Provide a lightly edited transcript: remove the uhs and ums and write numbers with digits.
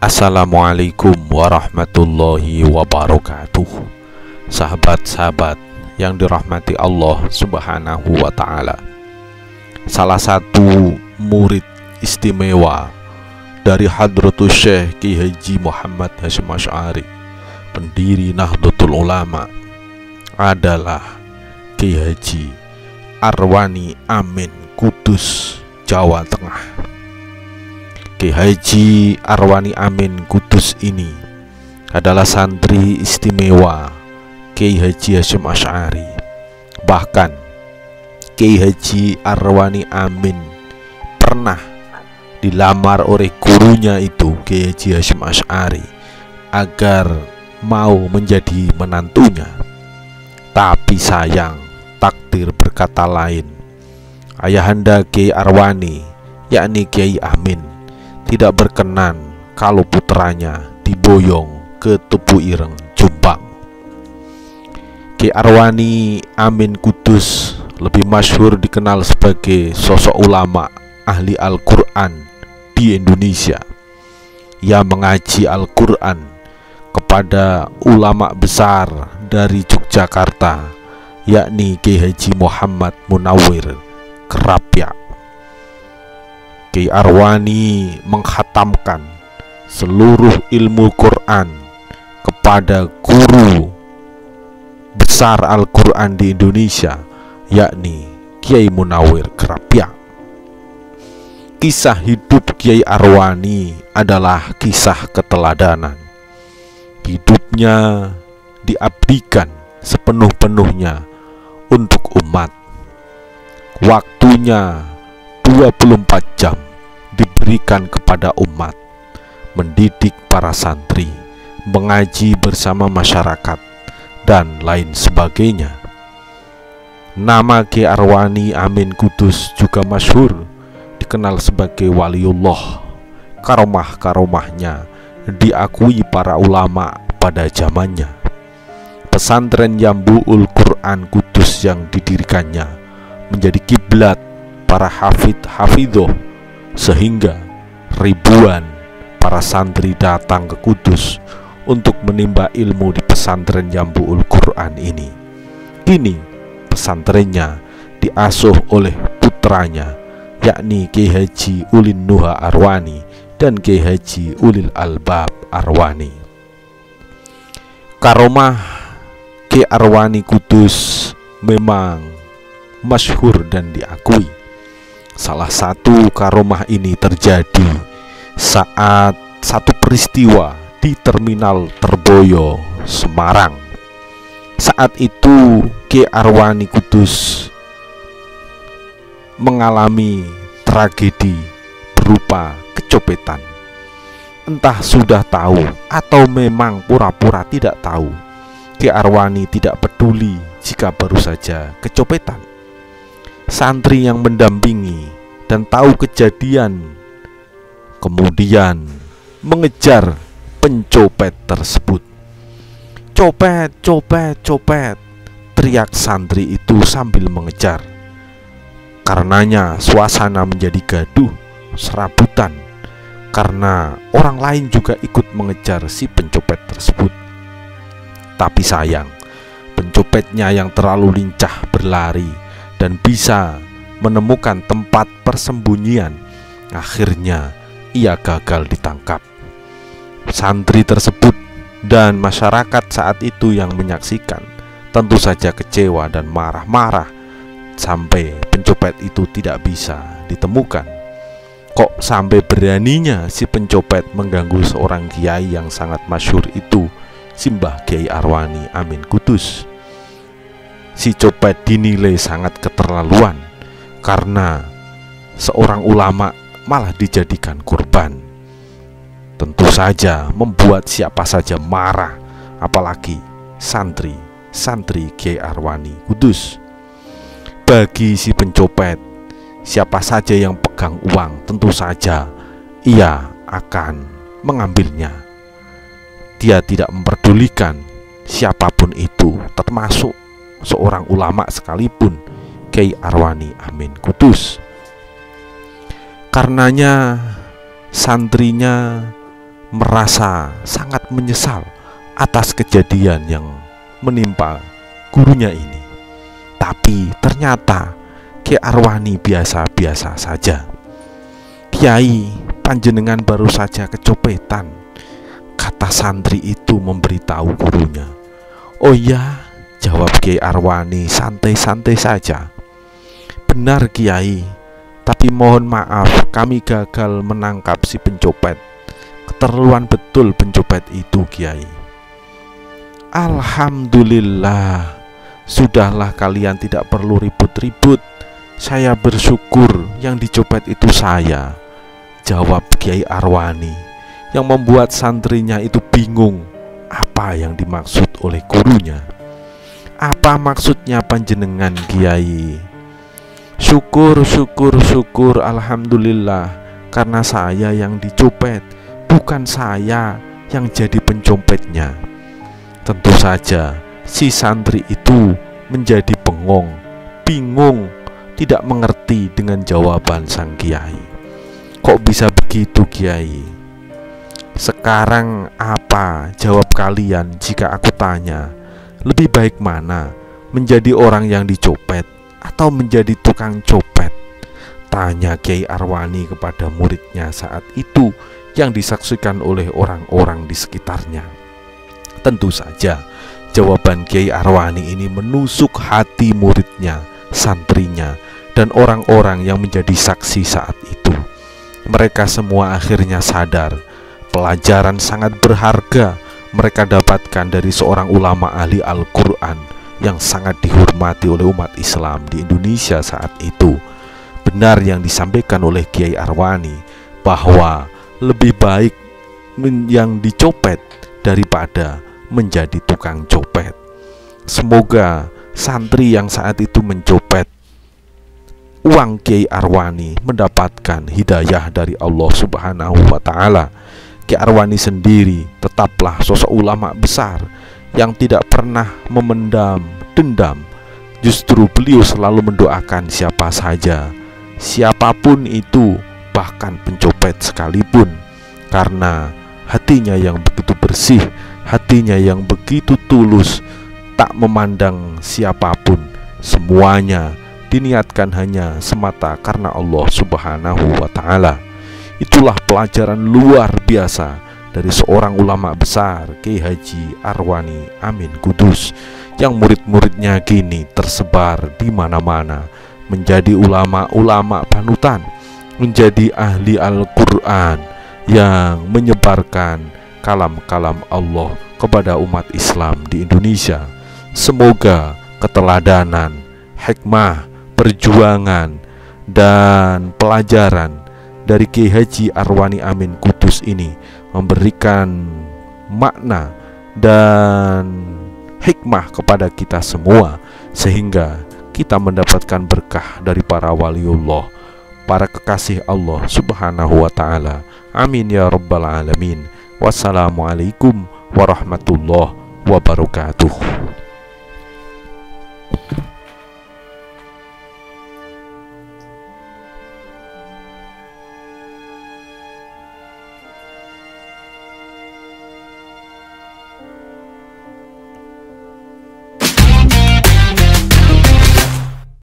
Assalamualaikum warahmatullahi wabarakatuh. Sahabat-sahabat yang dirahmati Allah Subhanahu wa ta'ala, salah satu murid istimewa dari Hadratus Syekh Kiai Haji Muhammad Hasyim Asy'ari, pendiri Nahdlatul Ulama, adalah Kiai Haji Arwani Amin, Kudus, Jawa Tengah. Kiai Haji Arwani Amin Kudus ini adalah santri istimewa Kiai Haji Hasyim Asy'ari. Bahkan Kiai Haji Arwani Amin pernah dilamar oleh gurunya itu, Kiai Haji Hasyim Asy'ari, agar mau menjadi menantunya. Tapi sayang, takdir berkata lain. Ayahanda Kiai Arwani, yakni Kiai Amin, tidak berkenan kalau putranya diboyong ke Tebu Ireng, Jombang. Kiai Arwani Amin Kudus lebih masyhur dikenal sebagai sosok ulama ahli Al-Quran di Indonesia. Ia mengaji Al-Quran kepada ulama besar dari Yogyakarta, yakni Kiai Haji Muhammad Munawwir Kerapyak. Kiai Arwani menghatamkan seluruh ilmu Quran kepada guru besar Al-Quran di Indonesia, yakni Kiai Munawwir Kerapyak. Kisah hidup Kiai Arwani adalah kisah keteladanan. Hidupnya diabdikan sepenuh-penuhnya untuk umat. Waktunya 24 jam diberikan kepada umat, mendidik para santri, mengaji bersama masyarakat, dan lain sebagainya. Nama Kiai Arwani Amin Kudus juga masyhur dikenal sebagai waliullah. Karomah-karomahnya diakui para ulama pada zamannya. Pesantren Yambu'ul Quran Kudus yang didirikannya menjadi kiblat para hafidh-hafidhoh, sehingga ribuan para santri datang ke Kudus untuk menimba ilmu di pesantren Yambu'ul Quran ini. Kini pesantrennya diasuh oleh putranya, yakni Kiai Haji Ulin Nuha Arwani dan Kiai Haji Ulil Albab Arwani. Karomah Kiai Arwani Kudus memang masyhur dan diakui. Salah satu karomah ini terjadi saat satu peristiwa di Terminal Terboyo, Semarang. Saat itu Kiai Arwani Kudus mengalami tragedi berupa kecopetan. Entah sudah tahu atau memang pura-pura tidak tahu, Kiai Arwani tidak peduli jika baru saja kecopetan. Santri yang mendampingi dan tahu kejadian kemudian mengejar pencopet tersebut. "Copet, copet, copet!" teriak santri itu sambil mengejar. Karenanya suasana menjadi gaduh, serabutan, karena orang lain juga ikut mengejar si pencopet tersebut. Tapi sayang, pencopetnya yang terlalu lincah berlari dan bisa menemukan tempat persembunyian. Akhirnya ia gagal ditangkap. Santri tersebut dan masyarakat saat itu yang menyaksikan tentu saja kecewa dan marah-marah sampai pencopet itu tidak bisa ditemukan. Kok sampai beraninya si pencopet mengganggu seorang kiai yang sangat masyhur itu, Simbah Kiai Arwani Amin Kudus. Si copet dinilai sangat keterlaluan karena seorang ulama malah dijadikan korban. Tentu saja membuat siapa saja marah, apalagi santri Kiai Arwani Kudus. Bagi si pencopet, siapa saja yang pegang uang tentu saja ia akan mengambilnya. Dia tidak memperdulikan siapapun itu, termasuk seorang ulama sekalipun, Kiai Arwani Amin Kudus. Karenanya santrinya merasa sangat menyesal atas kejadian yang menimpa gurunya ini. Tapi ternyata Ki Arwani biasa-biasa saja. "Kiai, panjenengan baru saja kecopetan," kata santri itu memberitahu gurunya. "Oh ya," jawab Kiai Arwani santai-santai saja. "Benar Kiai, tapi mohon maaf kami gagal menangkap si pencopet. Keterlaluan betul pencopet itu Kiai." "Alhamdulillah, sudahlah kalian tidak perlu ribut-ribut. Saya bersyukur yang dicopet itu saya," jawab Kiai Arwani, yang membuat santrinya itu bingung apa yang dimaksud oleh gurunya. "Apa maksudnya panjenengan Kiai?" Syukur, alhamdulillah, karena saya yang dicopet, bukan saya yang jadi pencopetnya." Tentu saja si santri itu menjadi bengong, bingung, tidak mengerti dengan jawaban sang kiai. "Kok bisa begitu Kiai? Sekarang apa jawab kalian jika aku tanya, lebih baik mana, menjadi orang yang dicopet atau menjadi tukang copet?" tanya Kiai Arwani kepada muridnya saat itu yang disaksikan oleh orang-orang di sekitarnya. Tentu saja jawaban Kiai Arwani ini menusuk hati muridnya, santrinya, dan orang-orang yang menjadi saksi saat itu. Mereka semua akhirnya sadar pelajaran sangat berharga mereka dapatkan dari seorang ulama ahli Al-Quran yang sangat dihormati oleh umat Islam di Indonesia saat itu. Benar yang disampaikan oleh Kiai Arwani bahwa lebih baik yang dicopet daripada menjadi tukang copet. Semoga santri yang saat itu mencopet uang Kiai Arwani mendapatkan hidayah dari Allah Subhanahu wa Ta'ala. Kiai Arwani sendiri tetaplah sosok ulama besar yang tidak pernah memendam dendam. Justru beliau selalu mendoakan siapa saja, siapapun itu, bahkan pencopet sekalipun, karena hatinya yang begitu bersih, hatinya yang begitu tulus, tak memandang siapapun, semuanya diniatkan hanya semata karena Allah Subhanahu wa Ta'ala. Itulah pelajaran luar biasa dari seorang ulama besar, Kiai Haji Arwani Amin Kudus, yang murid-muridnya kini tersebar di mana-mana, menjadi ulama-ulama panutan, menjadi ahli Al-Quran yang menyebarkan kalam-kalam Allah kepada umat Islam di Indonesia. Semoga keteladanan, hikmah, perjuangan, dan pelajaran dari Kiai Haji Arwani Amin Kudus ini memberikan makna dan hikmah kepada kita semua, sehingga kita mendapatkan berkah dari para waliullah, para kekasih Allah Subhanahu wa Ta'ala. Amin ya rabbal alamin. Wassalamualaikum warahmatullahi wabarakatuh.